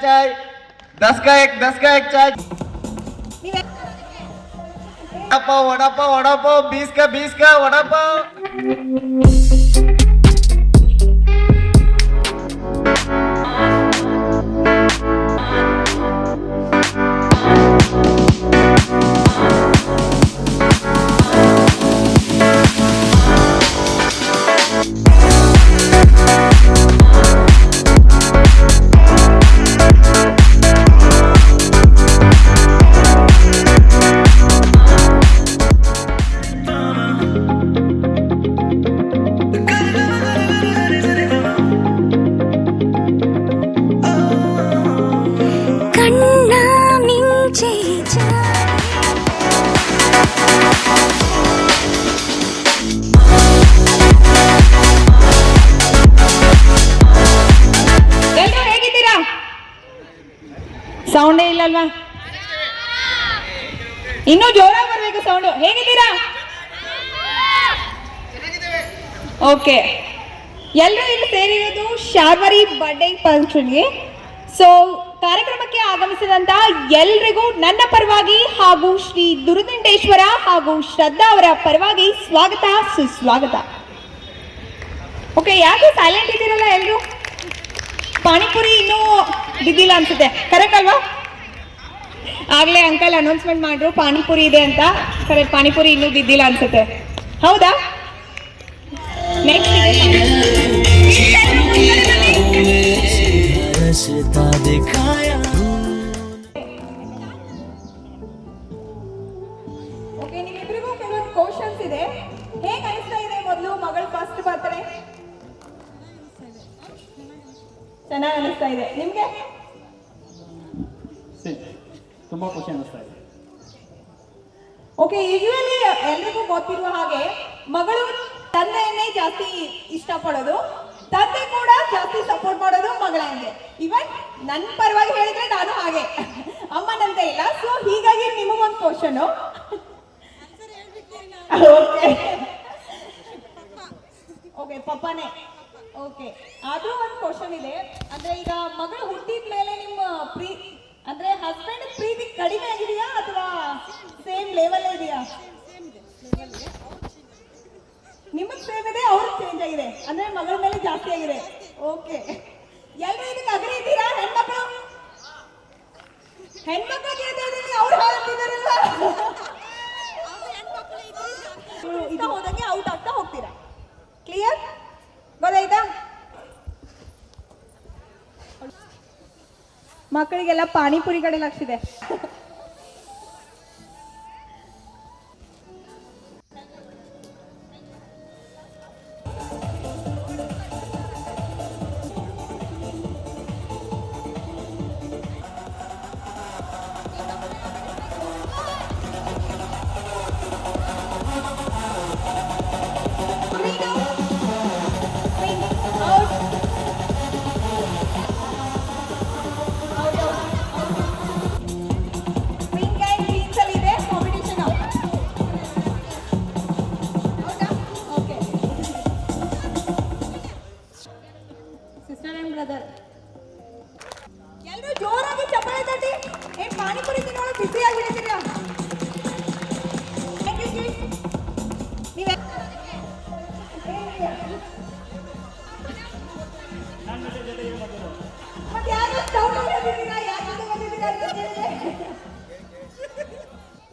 चाय 10 का एक चाय। वड़ा पाव 20 का वड़ा पाव। ಸೌಂಡೇ ಇಲ್ಲಲ್ವಾ? ಇನ್ನೂ ಜೋರಾಗಿ ಬರ್ಬೇಕು ಸೌಂಡು. ಹೇಗಿದ್ದೀರಾ? ಓಕೆ, ಎಲ್ಲರೂ ಇಲ್ಲಿ ಸೇರಿರೋದು ಶಾರ್ವರಿ ಬರ್ಡೇ ಫಂಕ್ಷನ್ಗೆ. ಸೊ ಕಾರ್ಯಕ್ರಮಕ್ಕೆ ಆಗಮಿಸಿದಂತಹ ಎಲ್ರಿಗೂ ನನ್ನ ಪರವಾಗಿ ಹಾಗೂ ಶ್ರೀ ದುರುದಿಂಡೇಶ್ವರ ಹಾಗೂ ಶ್ರದ್ಧಾ ಅವರ ಪರವಾಗಿ ಸ್ವಾಗತ ಸುಸ್ವಾಗತ. ಓಕೆ, ಯಾಕೆ ಸೈಲೆಂಟ್ ಇದ್ದೀರಲ್ಲ ಎಲ್ರು? ಪಾನಿಪುರಿ ಇನ್ನೂ ಬಿದ್ದಿಲ್ಲ ಅನ್ಸುತ್ತೆ, ಕರೆಕ್ಟ್ ಅಲ್ವಾ? ಆಗ್ಲೇ ಅಂಕಲ್ ಅನೌನ್ಸ್ಮೆಂಟ್ ಮಾಡ್ರು ಪಾನಿಪುರಿ ಇದೆ ಅಂತ. ಕರೆಕ್ಟ್, ಪಾನಿಪುರಿ ಇನ್ನೂ ಬಿದ್ದಿಲ್ಲ ಅನ್ಸುತ್ತೆ, ಹೌದಾ? ನೆಕ್ಸ್ಟ್ ಓಕೆ, ನಿಮ್ಮಿಬ್ಬರಿಗೂ ಕೆಲವೊಂದು ಕ್ವಶನ್ಸ್ ಇದೆ. ಹೇಗೆ ಅನಿಸ್ತಾ ಇದೆ ಮೊದಲು ಮಗಳು ಫಸ್ಟ್ ಬರ್ತಾರೆ? ಚೆನ್ನಾಗಿ ಅನಿಸ್ತಾ ಇದೆ. ನಿಮ್ಗೆ? ತುಂಬಾ ಖುಷಿ ಅನಿಸ್ತಾ ಇದೆ. ಓಕೆ, ಯೂಶುವಲಿ ಎಲ್ರಿಗೂ ಗೊತ್ತಿರುವ ಹಾಗೆ ಮಗಳು ತಂದೆಯನ್ನೇ ಜಾಸ್ತಿ ಇಷ್ಟಪಡೋದು, ತಂದೆ ಕೂಡ ಜಾಸ್ತಿ ಸಪೋರ್ಟ್ ಮಾಡೋದು ಮಗಳಿಗೆ. ಇವನ್ ನನ್ನ ಪರವಾಗಿ ಹೇಳಿದ್ರೆ ನಾನು ಹಾಗೆ, ಅಮ್ಮನಂತೆ ಇಲ್ಲ. ಸೊ ಹೀಗಾಗಿ ನಿಮಗೊಂದು ಕ್ವಶನ್. ಓಕೆ, ಪಪ್ಪನೇ. ಓಕೆ, ಆದ್ರೂ ಒಂದು ಕ್ವಶನ್ ಇದೆ. ಅಂದ್ರೆ ಈಗ ಮಗಳು ಹುಟ್ಟಿದ ಮೇಲೆ ನಿಮ್ಮ ಅಂದ್ರೆ ಹಸ್ಬೆಂಡ್ ಪ್ರೀತಿ ಕಡಿಮೆ ಆಗಿದೆಯಾ ಅಥವಾ ಸೇಮ್ ಲೆವೆಲ್ ಇದೆಯಾ? ನಿಮಗ್ ಸೇಮ್ ಇದೆ, ಅವ್ರಿಗೆ ಚೇಂಜ್ ಆಗಿದೆ, ಅಂದ್ರೆ ಮಗಳ ಮೇಲೆ ಜಾಸ್ತಿ ಆಗಿದೆ. ಓಕೆ, ಎಲ್ಲರೂ ಇದಕ್ಕೆ ಅಗ್ರಿ ಇದ್ದೀರಾ? ಹೆಣ್ಮಕ್ಳು ಕೇಳ್ತಾ ಇದ್ದೀನಿ, ಅವ್ರು ಹೇಳ್ತಿದಾರಲ್ಲ. ಇದು ಹೋದಂಗೆ ಔಟ್ ಆಗ್ತಾ ಹೋಗ್ತೀರಾ. ಕ್ಲಿಯರ್? ಗೊತ್ತಾಯ್ತಾ? ಮಕ್ಕಳಿಗೆಲ್ಲ ಪಾನಿಪುರಿ ಕಡೆ ಲಕ್ಷ ಇದೆ. ಎಲ್ಲರೂ ಜೋರಾಗಿ ಚಪ್ಪಾಳೆ ತಟ್ಟಿ. ಪಾನಿಪುರಿ ತಿನ್ನೋಳು ಬಿಸಿ ಆಗಿಬಿಡ್ತೀರಾ?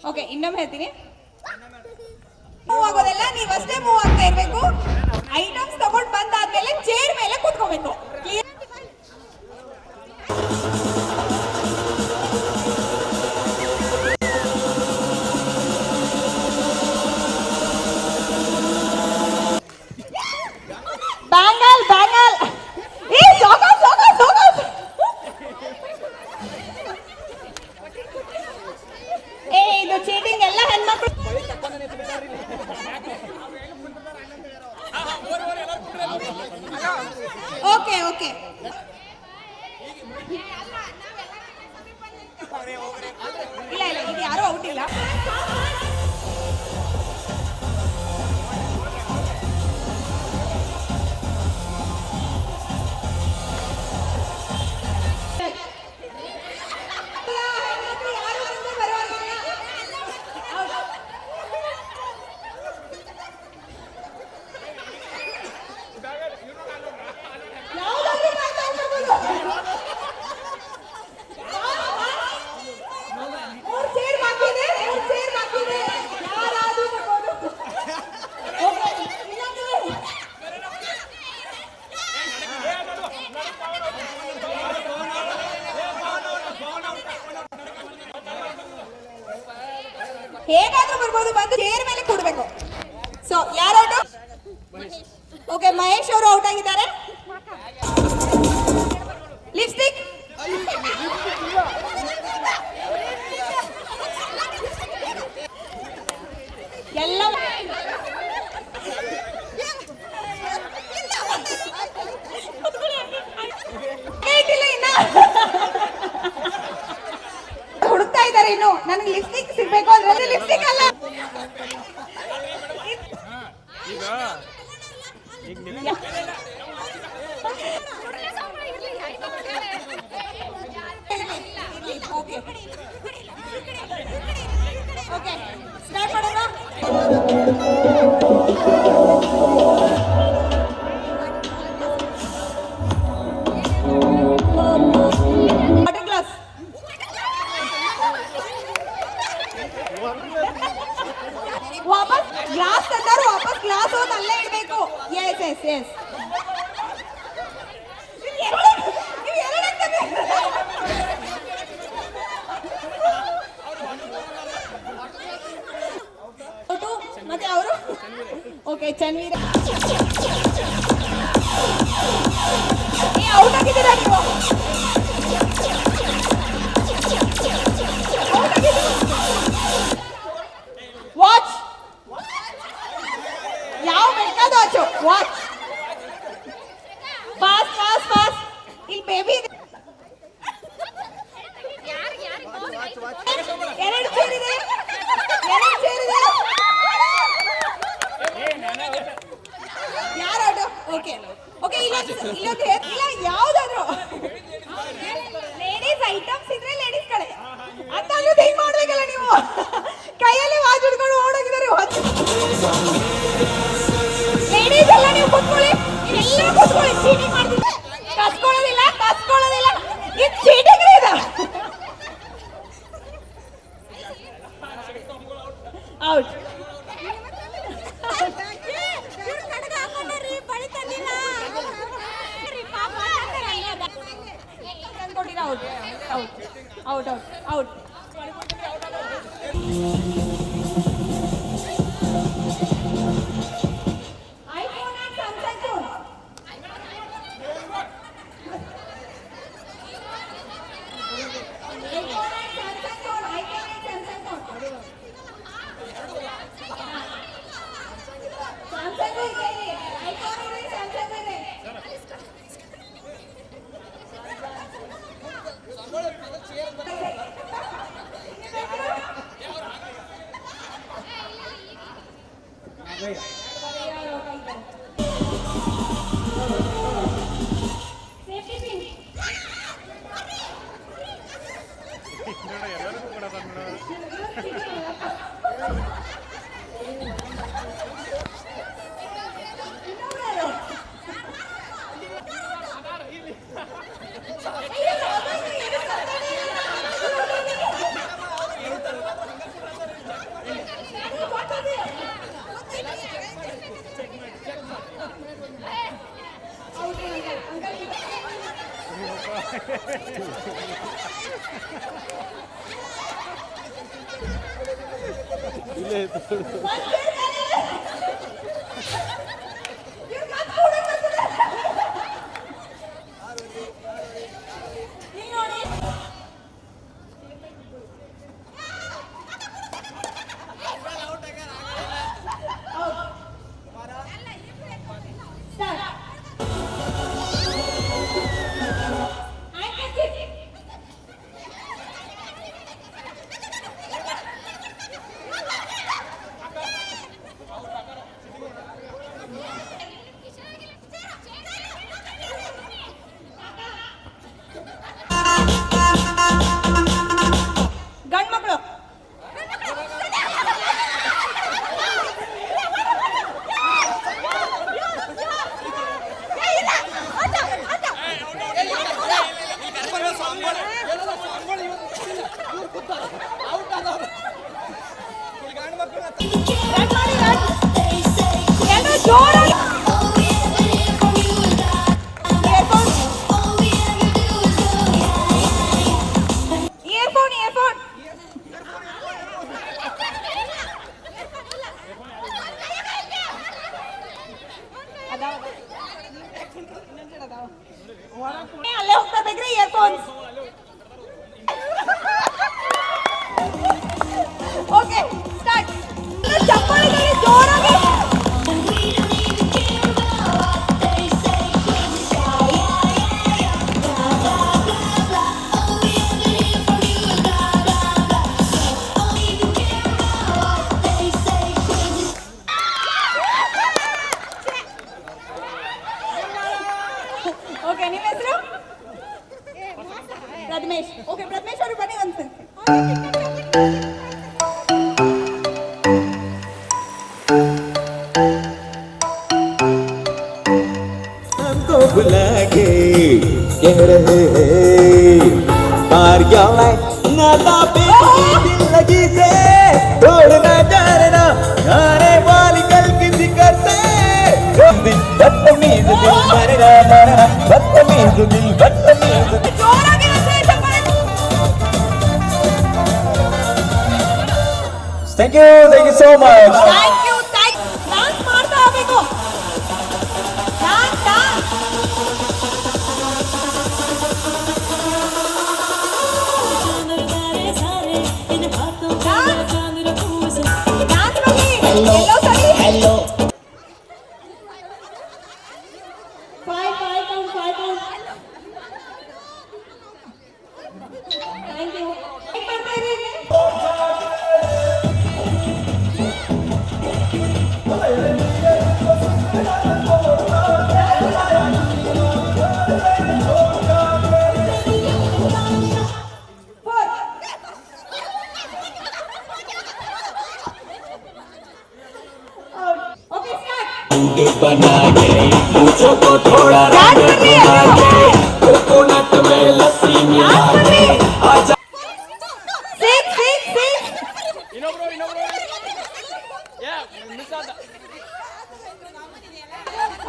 ಓಕೆ, ಇನ್ನೊಮ್ಮೆ ಹೇಳ್ತೀನಿ. ಮೂವ್ ಆಗೋದೆಲ್ಲ ನೀವಷ್ಟೇ ಮೂವ್ ಆಗ್ತಾ ಇರ್ಬೇಕು. ಐಟಮ್ಸ್ ತಗೊಂಡು ಬಂದಾದ್ಮೇಲೆ ಚೇರ್ ಮೇಲೆ ಕೂತ್ಕೋಬೇಕು. ಕ್ಲಿಯರ್? ಬ್ಯಾಂಗಲ್ ಏ ಸೋಗಸ್ ಏ ಇದು ಚೀಟಿಂಗ್. ಎಲ್ಲ ಹೆಣ್ಮಕ್ಳು ಓಕೆ ಅನ್ನೋದು ಬಂದು ಚೇರ್ ಮೇಲೆ ಕೂಡ್ಬೇಕು. ಸೊ ಯಾರು ಔಟ್? ಓಕೆ, ಮಹೇಶ್ ಅವರು ಔಟ್ ಆಗಿದ್ದಾರೆ. ಲಿಪ್ಸ್ಟಿಕ್ ಎಲ್ಲ ಹುಡುಕ್ತಾ ಇದ್ದಾರೆ ಇನ್ನು. ನನಗೆ ಲಿಪ್ಸ್ಟಿಕ್ ಸಿಗ್ಬೇಕು ಅಂದ್ರೆ ಲಿಪ್ಸ್ಟಿಕ್ ಅಲ್ಲ, ಓಕೆ ಸ್ಟಾರ್ಟ್ ಮಾಡೋಣ. ವಾಟರ್ ಗ್ಲಾಸ್, ವಾಪಸ್ ಗ್ಲಾಸ್ ತಂದಾರು, ವಾಪಸ್ ಗ್ಲಾಸ್ ಹೋದ್ ಅಲ್ಲೇ ಇಡ್ಬೇಕು. ಎಸ್ ಎಸ್ ಎಸ್ ಮತ್ತೆ ಅವರು ಓಕೆ ಚನ್ವೀರ ಔಟ್ ಆಗಿದ್ದೀರಾ ನೀವು? ವಾಚ್, ಯಾವ ಬೇಕಾದ watch, watch. Fast fast fast, ಇಲ್ಲಿ ಬೇಬಿ ಇದೆ. ಎರಡು ಚೇರ್ ಇದೆ, ಎರಡು ಚೇರ್ ಇದೆ. ಯಾರು ಔಟ್? ಓಕೆ ಓಕೆ, ಇಲ್ಲೊಂದು ಇಲ್ಲ, ಯಾವ್ದಾದ್ರು ಲೇಡೀಸ್ ಐಟಮ್ಸ್ ಇದ್ರೆ ಲೇಡೀಸ್ ಕಡೆ ಅಂತಾದ್ರೂ ಹಿಂಗ್ ಮಾಡ್ಬೇಕಲ್ಲ ನೀವು. ಕೈಯಲ್ಲಿ ವಾಚ್ ಹಿಡ್ಕೊಂಡು ಓಡೋಗಿದ್ದಾರೆ. ಲೇಡೀಸ್ ಎಲ್ಲ ನೀವು ಕೂತ್ಕೊಳ್ಳಿ, ಎಲ್ಲ ಕೂತ್ಕೊಳ್ಳಿ. ಚೀಟಿಂಗ್ ಮಾಡ್ತಿದ್ದೆ, ಕಸ್ಕೊಳ್ಳೋದಿಲ್ಲ ಕಸ್ಕೊಳ್ಳೋದಿಲ್ಲ, ಇದು ಚೀಟಿಂಗ್ ಇದೆ. Out. Out out out out. IPhone and Samsung phone. IPhone and Samsung phone. IPhone and Samsung phone. Samsung ಇದೆ, ಐಫೋನ್ ಇದೆ, ಸ್ಯಾಮ್ಸಂಗ್ ಇದೆ. ಜೋರಾಗಿ ಅಲ್ಲೇ ಹೋಗ್ತಾ ಬೇಕ್ರಿ ಇಯರ್ಫೋನ್ಸ್. Okay start. ಚಪ್ಪಾಳೆ ಜೋರಾಗಿ. ಓಕೆ ನಿಮ್ಮ ಹೆಸರು? ಪ್ರಥಮೇಶ್. ಓಕೆ ಪ್ರಥಮೇಶ್ ಅವರು ಬನ್ನಿ ಒಂದ್ಸರಿ. हमको बुला के कह रहे हैं मार गया नाता पे दिल लगी से छोड़ना जाना गाने वाली कल की जिक्र से बदतमीज दिल मरना मरना बदतमीज दिल बदतमीज ಜೋರಾಗಿ ಅಂದ್ರೆ ಚಪ್ಪಾಳೆ. Thank you so much thank you dance ಮಾಡ್ತಾ ಹೋಗ್ಬೇಕು. Dance dance. ಡಾನ್ಸ್ ಮಾಡಿ ಎಲ್ಲೋ ಸರಿ. Five count. Thank you. ಏನ್ ಮಾಡ್ತಾ ಇದೀರಿ? Four. Okay, start. बना के मुझको थोड़ा Dance करिए. कोकोनट में लस्सी मिला के आजा Six.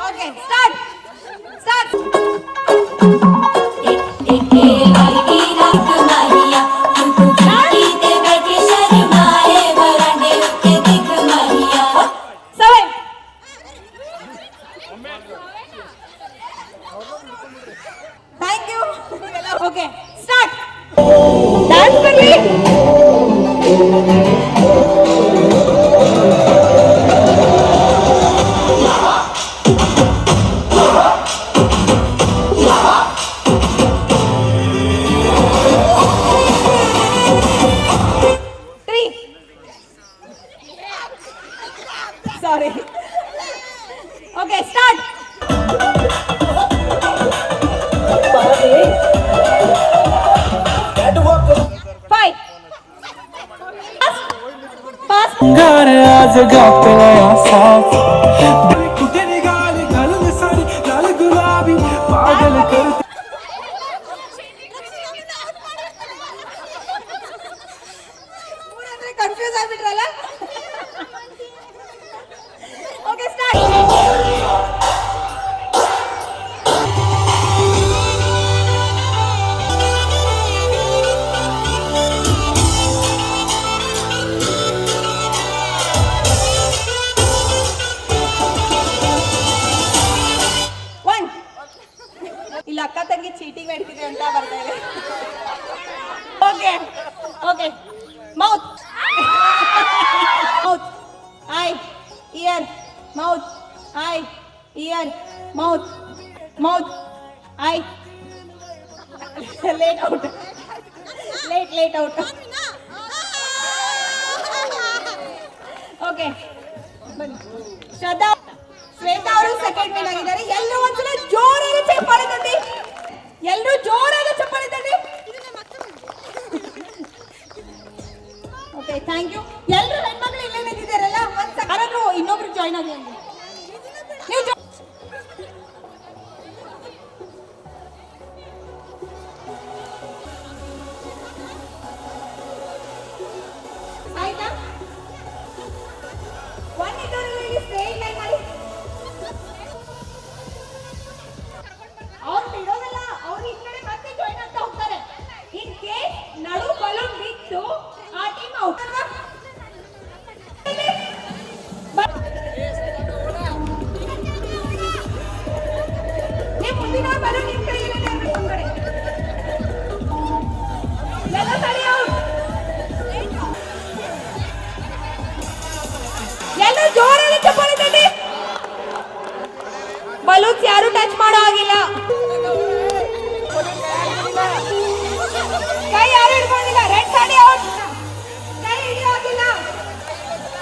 Okay, start. Seven. Thank you. Okay, start. Dance करिए. Three. Sorry. Okay, start. Five. Pass. घर आज गाते साथ तेरी गाली गल सारी लाल गुलाबी पागल कर ಕನ್ಫ್ಯೂಸ್ ಆಗ್ಬಿಟ್ರಲ್ಲ. Okay start. ಒನ್. ಇಲ್ಲ ಅಕ್ಕ ತಂಗಿ ಚೀಟಿಂಗ್ ಮಾಡ್ತಿದೆ ಅಂತ ಬರ್ತಾ ಇದೆ. Okay mouth. Eye ear mouth eye ear mouth eye. Late out. Okay Shraddha Shweta ಅವರು ಸೆಕೆಂಡ್ ವಿನ್ ಆಗಿದ್ದಾರೆ. ಎಲ್ಲರೂ ಒಂದ್ಸಲ ಜೋರಾಗಿ ಚಪ್ಪಾಳೆ ತಟ್ಟಿ. Okay thank you. ಎಲ್ಲರೂ ಹೆಣ್ಮಕ್ಳು ಇಲ್ಲೇ ನಿಂತಿದ್ದಾರಲ್ಲ, ಯಾರಾದ್ರೂ ಇನ್ನೊಬ್ರು ಜಾಯ್ನ್ ಆಗಿ ಅಂದ್ರೆ ನೀವು ಆಯ್ತಾ? ಒನ್ ಇದ್ದವರಿಗೆ ಸ್ಟ್ರೈಟ್ ಲೈನ್ ಮಾಡಿ. ಅವ್ರು ಬಿಡೋದಲ್ಲ, ಅವ್ರು ಈ ಕಡೆ ಮತ್ತೆ ಜಾಯ್ನ್ ಆಗ್ತಾ ಹೋಗ್ತಾರೆ. ಇನ್ ಕೇಸ್ ನಡು ಬಲೂನ್ ಬಿತ್ತು ಆ ಟೀಮ್ ಔಟ್. ಬಲೂನ್ಸ್ ಯಾರು ಟಚ್ ಮಾಡೋ ಆಗಿಲ್ಲ. ಕೈ ಯಾರು ಹಿಡ್ಕೊಂಡಿಲ್ಲ. Red sari out. ಕೈ ಹಿಡಿಯೋ ಆಗಿಲ್ಲ.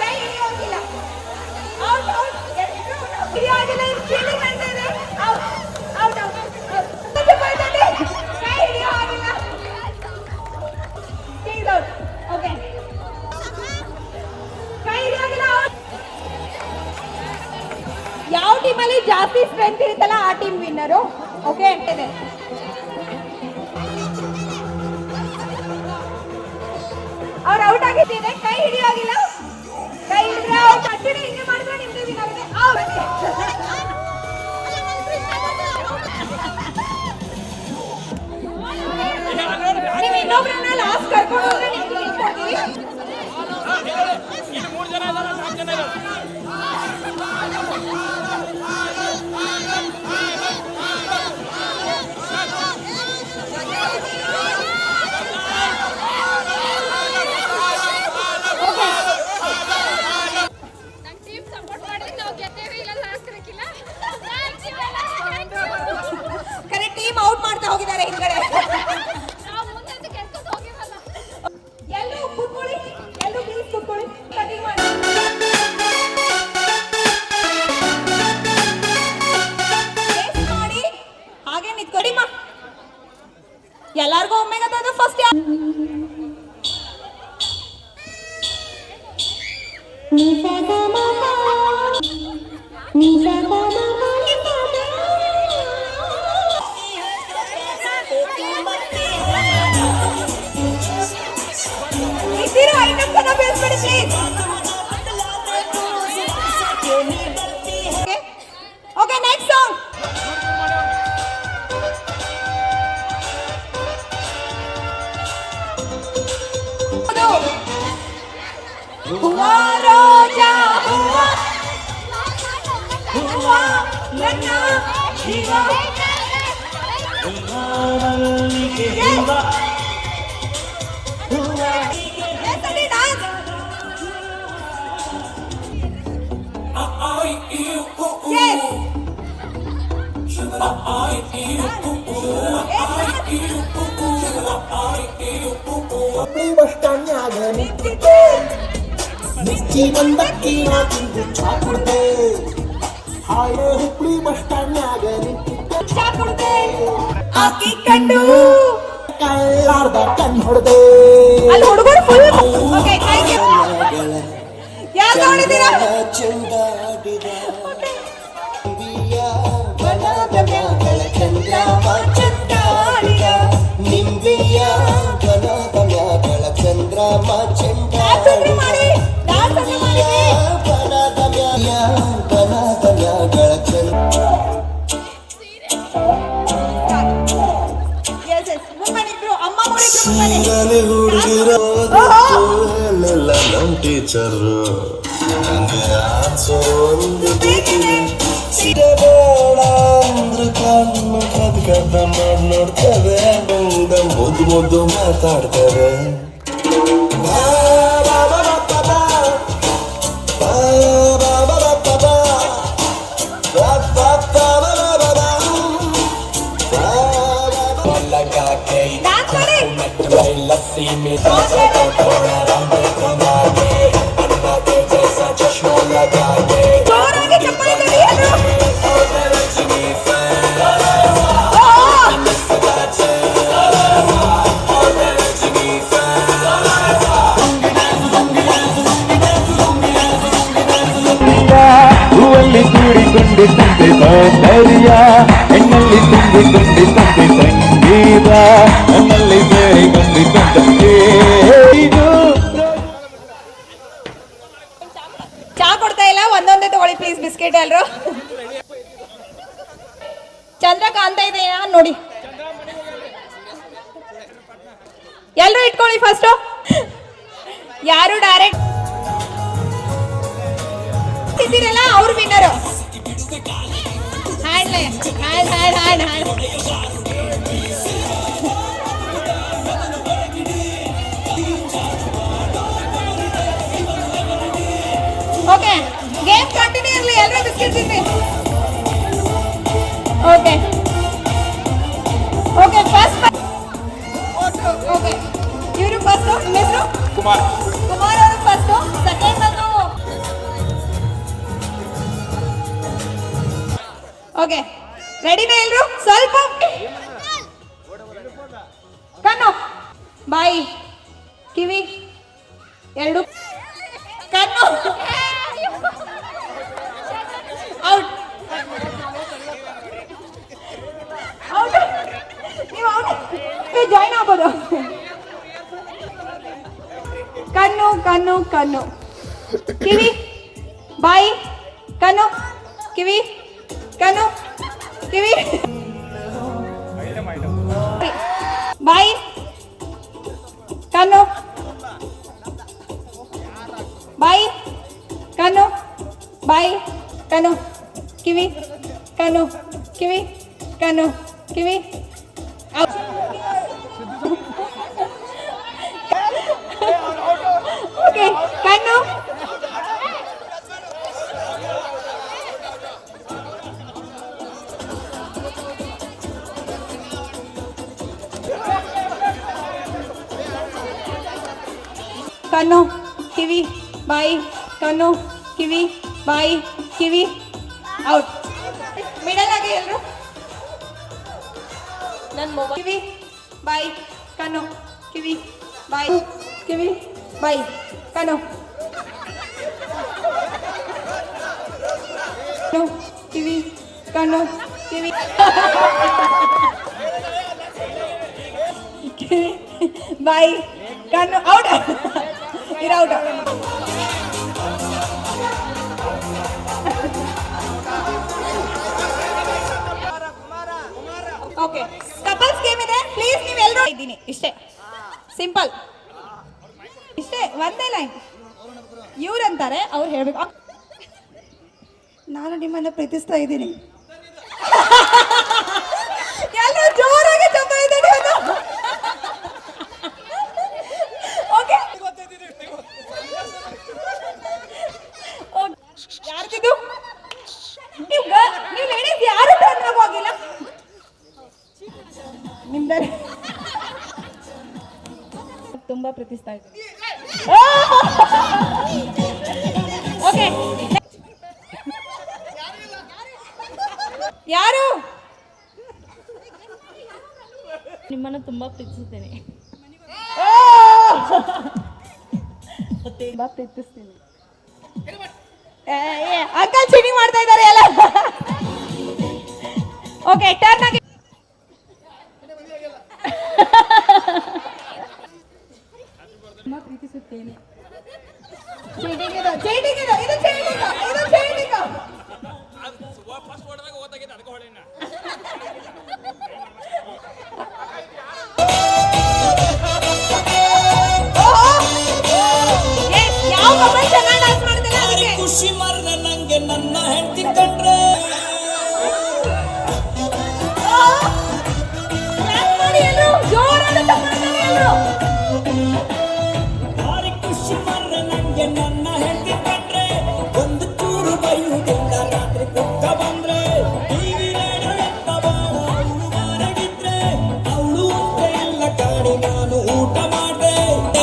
ಕೈ ಹಿಡಿಯೋ ಆಗಿಲ್ಲ. Out out. ಹಿಡಿಯೋ ಆಗಿಲ್ಲ. ಫೀಲಿಂಗ್ ಅಂತ ಇದೆ. Out out out. ಕೈ ಹಿಡಿಯೋ ಆಗಿಲ್ಲ. Please out. ಓಕೆ. ಕೈ ಹಿಡಿಯೋ ಆಗಿಲ್ಲ. ಯಾವ ಟೀಮಲ್ಲಿ ಜಾಸ್ತಿ ಸ್ಟ್ರೆಂತ್ ಇರುತ್ತಲ್ಲ ಆ ಟೀಮ್ ವಿನ್ನರು. ಓಕೆ ಇದೆ. ಅವ್ರು ಔಟ್ ಆಗಿದ್ದೇನೆ. ಕೈ ಹಿಡಿಯೋಗಿಲ್ಲ. ಕೈ ಹಿಡಿದ್ರೆ ಔಟ್. ಕಂಟಿನ್ಯೂ ಹಿಂಗೆ ಮಾಡಿದ್ರೆ ನಿಮ್ಗೆ ವಿನ್ ಆಗುತ್ತೆ. ಔಟ್. ನೀವು ಇನ್ನೊಬ್ರನ್ನ ಲಾಸ್ಟ್ ಕರ್ಕೊಂಡು ಹೋದ್ರೆ ನಿಮ್ಗೆ ವಿನ್ ಕೊಡ್ತೀವಿ. ಕರೆಕ್ಟ್ ಟೀಮ್ ಔಟ್ ಮಾಡ್ತಾ ಹೋಗಿದ್ದಾರೆ ಹಿಂದ್ಗಡೆ. ಎಲ್ಲರೂ ಕೂತ್ಕೊಳ್ಳಿ. ಎಲ್ಲರೂ ಪ್ಲೀಸ್ ಕೂತ್ಕೊಳ್ಳಿ. ಕಟಿಂಗ್ ಮಾಡಿ. ಮಾಡಿ ಹಾಗೆ ನಿಂತ್ಕೊಡಿ ಮಾ. ಎಲ್ಲಾರ್ಗೂ ಒಮ್ಮೆ ಗೊತ್ತಾದ ಫಸ್ಟ್ ಇದ್ದೀರೋ ಐಟಮ್ಸ್ ಅನ್ನ ಬೇಯಿಸ್ಬಿಡಿ ಪ್ಲೀಸ್. Okay next song. ಹುವಾ ರೋಜಾ ಹುವಾ ಹುವಾ ನನ್ನ ಜೀವ. ಬಸ್ ಸ್ಟ್ಯಾಂಡ್ನ್ಯಾಗ ನಿಂತಿದ್ದೆ, ಮಿರ್ಚಿ ಒಂದಕ್ಕಿ ನಾ ತಿಂದು ಚಾ ಕುಡ್ದೆ. ಹಾಳೆ ಹುಬ್ಳಿ ಬಸ್ ಸ್ಟ್ಯಾಂಡ್ನ್ಯಾಗ ನಿಂತಿದ್ದೆ, ಚಾ ಕುಡ್ದೆ. ಆಕಿ ಕಂಡು ಕಳ್ಳಾರ್ದ ಕಣ್ ಹೊಡ್ದೆ. ಅಲ್ಲಿ ಹುಡುಗರು ಫುಲ್. Okay thank you. ಯಾರು ನೋಡಿದ್ದೀರಾ? ಚಂದಾಡಿದ ಬನದ ಮ್ಯಾಗಳ ಚಂದ್ರಮ ಚಂದಾಡಿದ. ನಿಂಬಿಯ ಬನದ ಮ್ಯಾಗಳ ಚಂದ್ರಮ ಚಂದಾಡಿದ. ಬನದ ಮ್ಯಾಗಳ ಚಂದ್ರ. ಸಿಂಗಲೆ ಹುಡುಗಿರೋದು ಎಲ್ಲ ನಮ್ ಟೀಚರು ನಂಗೆ ಆನ್ಸೋ ಒಂದು ಬೇಕಿದೆ. ಸಿಗಬೇಡ ಅಂದ್ರೆ ಕಣ್ಣು ಕದ್ ಕದ್ದ ಮಾಡಿ ನೋಡ್ತವೆ, ಮುದ್ದು ಮುದ್ದು ಮಾತಾಡ್ತವೆ. ಹೂವಲ್ಲಿ ಕೂಡಿಕೊಂಡಿದ್ದಂತೆ ಸೌಂದರ್ಯ, ಹೆಣ್ಣಲ್ಲಿ ತುಂಬಿಕೊಂಡಿದ್ದಂತೆ ಸಂಗೀತ, ನನ್ನಲ್ಲಿ ಸೇರಿಕೊಂಡಿದ್ದಂತೆ ಚಾ ಕೊಡ್ತಾ ಇಲ್ಲ. ಒಂದೊಂದೇ ತಗೊಳ್ಳಿ ಪ್ಲೀಸ್ ಬಿಸ್ಕೆಟ್. ಎಲ್ರು ಚಂದ್ರ ಕಾಣ್ತಾ ಇದೆಯಾ ನೋಡಿ. ಎಲ್ರು ಇಟ್ಕೊಳ್ಳಿ ಫಸ್ಟ್. ಯಾರು ಡೈರೆಕ್ಟ್ ಇದ್ದೀರಲ್ಲ ಅವ್ರು winner. Hand hand hand hand hand. Okay game continue ಇರಲಿ. ಎಲ್ಲರೂ ಬಿಸ್ಕೆಟ್ ತಿನ್ನಿ. ಓಕೆ ರೆಡಿನಾ ಎಲ್ರು ಸ್ವಲ್ಪ ಕಣ್ಣು ಬಾಯಿ ಕಿವಿ ಎರಡು ಕಣ್ಣು ಔಟ್ ಔಟ್ ನೀವು ಔಟ್ ಜಾಯ್ನ್ ಆಗ್ಬೋದು ಕಣ್ಣು ಕಣ್ಣು ಕಣ್ಣು ಕಿವಿ ಬಾಯಿ ಕಣ್ಣು ಕಿವಿ ಕಣ್ಣು ಕಿವಿ ಬಾಯಿ ಕಣ್ಣು ಬಾಯಿ ಕಣ್ಣು ಬಾಯಿ ಕಣ್ಣು ಕಿವಿ ಕಣ್ಣು ಕಿವಿ ಕಣ್ಣು ಕಿವಿ ಓಕೆ ಕಣ್ಣು ಕಣ್ಣು ಕಿವಿ ಬಾಯಿ ಕಣ್ಣು ಕಿವಿ ಬಾಯಿ ಕಿವಿ ಔಟ್ ಮಿಡಲ್ ಆಗಿ ಎಲ್ಲರೂ ನನ್ನ ಮೊಬೈಲ್ ಕಿವಿ ಬಾಯಿ ಕಣ್ಣು ಕಿವಿ ಬಾಯಿ ಕಿವಿ ಬಾಯಿ ಕಣ್ಣು ಕಿವಿ ಕಣ್ಣು ಕಿವಿ ಬಾಯಿ ಕಣ್ಣು ಔಟ್ ಇರ ಔಟ್ ಓಕೆ ಕಪಲ್ಸ್ ಗೇಮ್ ಇದೆ ಪ್ಲೀಸ್ ನೀವು ಎಲ್ಲರೂ ಇದ್ದೀನಿ ಇಷ್ಟೇ ಸಿಂಪಲ್ ಇಷ್ಟೇ ಒಂದೇ ಲೈನ್ ಇವ್ರಂತಾರೆ ಅವ್ರು ಹೇಳ್ಬೇಕು ನಾನು ನಿಮ್ಮನ್ನ ಪ್ರೀತಿಸ್ತಾ ಇದ್ದೀನಿ ಎಲ್ಲರೂ ಜೋರಾಗಿ ಚಪ್ಪಾಳೆ ತಡೆಯೋದು ಓಕೆ ಯಾರ್ದಿದು ನೀವು ಲೇಡೀಸ್ ಯಾರು ಟರ್ನ್ ಹೋಗಿಲ್ಲ ನಿಮ್ದಾರೆ ತುಂಬಾ ಪ್ರೀತಿಸ್ತಾ ಇದ್ದೀನಿ ಓಕೆ ಯಾರು ನಿಮ್ಮನ್ನು ತುಂಬಾ ಪ್ರೀತಿಸುತ್ತೇನೆ ತುಂಬಾ ಪ್ರೀತಿಸ್ತೀನಿ ಅಂಕಲ್ ಚಿನಿ ಮಾಡ್ತಾ ಇದ್ದಾರೆ ಎಲ್ಲ ಓಕೆ ಟರ್ನ್ ಆಗಿ ತುಂಬಾ ಪ್ರೀತಿಸುತ್ತೇನೆ ಚೀಟಿಂಗ್ ಇದು ಚೀಟಿಂಗ್ ಇದು ಇದು ಚೀಟಿಂಗ್ ಇದು ಚೀಟಿಂಗ್ ಯಾವ ಕಪಲ್ ಚೆನ್ನಾಗಿ ಡಾನ್ಸ್ ಮಾಡ್ತಿಲ್ಲ ಅದಕ್ಕೆ ಖುಷಿ ಮರ್ರೆ ನಂಗೆ ನನ್ನ ಹೆಂಡತಿ ಕಂಡ್ರೆ ಕ್ಲಾಪ್ ಮಾಡಿ ಎಲ್ಲರೂ ಜೋರಾಗಿ ಚಪ್ಪಾಳೆ ಎಲ್ಲರೂ ಭಾರಿ ಖುಷಿ ಮರ್ರೆ ನಂಗೆ ನನ್ನ ಹೆಂಡತಿ ಕಂಡ್ರೆ ಒಂದು ಚೂರು ಬೈಯುವುದಿಲ್ಲ ರಾತ್ರಿ ಕುಕ್ಕ ಬಂದ್ರೆ ಟಿವಿ ರೇಡಿಯೋ ಎಂತ ಬಾಳ ಅವಳು ಮಾರಗಿದ್ರೆ ಅವಳು ಅಂತ ಇಲ್ಲ ಕಾಣಿ ನಾನು ಊಟ ಮಾಡ್ದೆ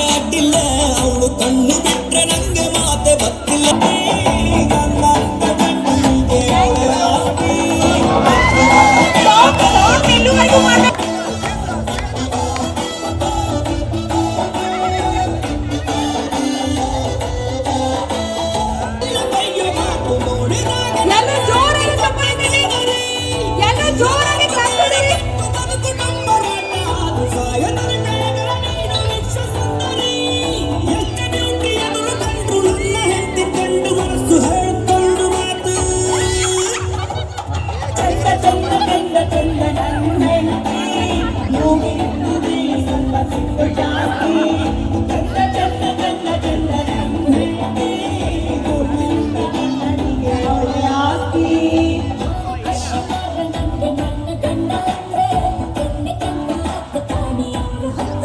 ಅಡ್ಡಿಲ್ಲ ಅವಳು ಕಣ್ಣು ಬಿಟ್ರೆ ನಂಗೆ ಮಾತೆ ಬರ್ತಿಲ್ಲ ನನ್ನಂತ ಗಂಡನಿಗೆ ಅವಳ ಆಸ್ತಿ. ಸೌಂಡ್ ನಿಲ್ಲುವರೆಗೂ ಮಾಡಿ ಕೈಯ ಮಾತು ನೋಡಿದಾಗ ಎಲ್ಲರೂ ಜೋರಾಗಿ ಚಪ್ಪಾಳೆ ತಡಿ ಎಲ್ಲರೂ ಜೋರಾಗಿ ಕ್ಲಾಪ್ ತಡಿ ಬದುಕು ನಂಬರಾಟ ಅದು ಸಾಯನರ ಕೈಗಳ ನೀನು ವಿಶ್ವಸುಂದರಿ ಎಷ್ಟು ಡ್ಯೂಟಿ ಎದುರು ಕಂಡ್ರು ನನ್ನ ಹೆಂಡತಿ ಕಂಡು ಮನಸ್ಸು ಹೇಳ್ಕೊಂಡು ಮಾತು ಚಂದ ಚಂದ ಚಂದ ಚಂದ ನನ್ನ ಹೆಂಡತಿ ಮೂಗಿಟ್ಟು ಬೀಸಲ್ಲ ಸಿಟ್ಟು ಜಾಸ್ತಿ ಚಂದ ಚಂದ ಚಂದ ಚಂದ ನನ್ನ ಹೆಂಡತಿ ಮೂಗಿಟ್ಟು ನನಗೆ ಒಳ್ಳೆ ಆಸ್ತಿ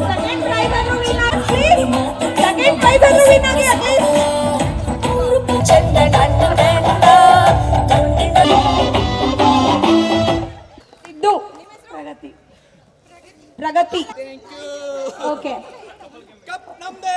ಸೆಕೆಂಡ್ ಪ್ರೈಸ್ ಅನ್ನು ವಿನ್ ಆಗಿ ಸೆಕೆಂಡ್ ಪ್ರೈಸ್ ಅನ್ನು ವಿನ್ ಆಗಿ ಸಿದ್ದು ಪ್ರಗತಿ ಪ್ರಗತಿ ಓಕೆ ಕಪ್ ನಮ್ದೇ